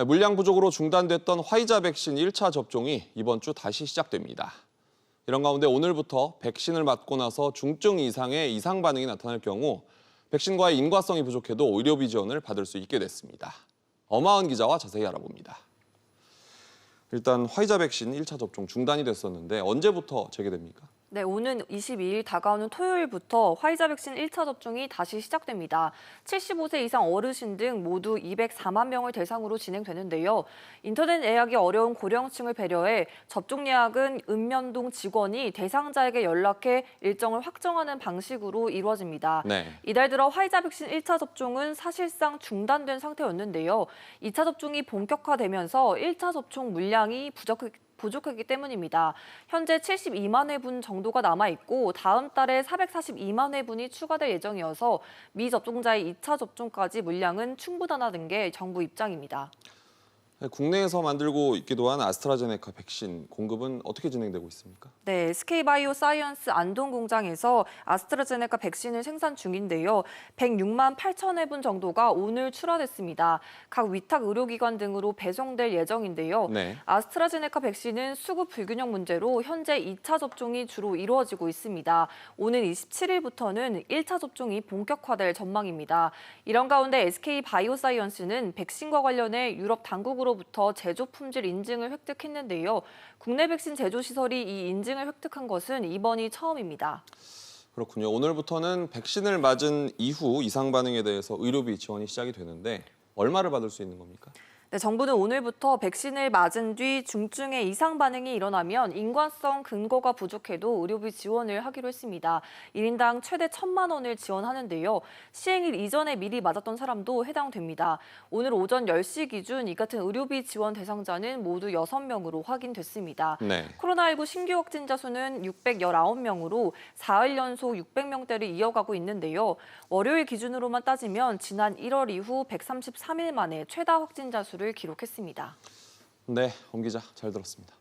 물량 부족으로 중단됐던 화이자 백신 1차 접종이 이번 주 다시 시작됩니다. 이런 가운데 오늘부터 백신을 맞고 나서 중증 이상의 이상 반응이 나타날 경우 백신과의 인과성이 부족해도 의료비 지원을 받을 수 있게 됐습니다. 엄하은 기자와 자세히 알아봅니다. 일단 화이자 백신 1차 접종 중단이 됐었는데 언제부터 재개됩니까? 네, 오는 22일 다가오는 토요일부터 화이자 백신 1차 접종이 다시 시작됩니다. 75세 이상 어르신 등 모두 204만 명을 대상으로 진행되는데요. 인터넷 예약이 어려운 고령층을 배려해 접종 예약은 읍면동 직원이 대상자에게 연락해 일정을 확정하는 방식으로 이루어집니다. 네. 이달 들어 화이자 백신 1차 접종은 사실상 중단된 상태였는데요. 2차 접종이 본격화되면서 1차 접종 물량이 부족하기 때문입니다. 현재 72만 회분 정도가 남아있고 다음 달에 442만 회분이 추가될 예정이어서 미접종자의 2차 접종까지 물량은 충분하다는 게 정부 입장입니다. 국내에서 만들고 있기도 한 아스트라제네카 백신 공급은 어떻게 진행되고 있습니까? 네, SK바이오사이언스 안동 공장에서 아스트라제네카 백신을 생산 중인데요. 106만 8천 회분 정도가 오늘 출하됐습니다. 각 위탁 의료기관 등으로 배송될 예정인데요. 네. 아스트라제네카 백신은 수급 불균형 문제로 현재 2차 접종이 주로 이루어지고 있습니다. 오는 27일부터는 1차 접종이 본격화될 전망입니다. 이런 가운데 SK바이오사이언스는 백신과 관련해 유럽 당국으로부터 제조 품질 인증을 획득했는데요. 국내 백신 제조 시설이 이 인증을 획득한 것은 이번이 처음입니다. 그렇군요. 오늘부터는 백신을 맞은 이후 이상 반응에 대해서 의료비 지원이 시작이 되는데 얼마를 받을 수 있는 겁니까? 네, 정부는 오늘부터 백신을 맞은 뒤 중증의 이상 반응이 일어나면 인과성 근거가 부족해도 의료비 지원을 하기로 했습니다. 1인당 최대 1,000만 원을 지원하는데요. 시행일 이전에 미리 맞았던 사람도 해당됩니다. 오늘 오전 10시 기준 이 같은 의료비 지원 대상자는 모두 6명으로 확인됐습니다. 네. 코로나19 신규 확진자 수는 619명으로 4일 연속 600명대를 이어가고 있는데요. 월요일 기준으로만 따지면 지난 1월 이후 133일 만에 최다 확진자 수를 기록했습니다. 네, 엄 기자 잘 들었습니다.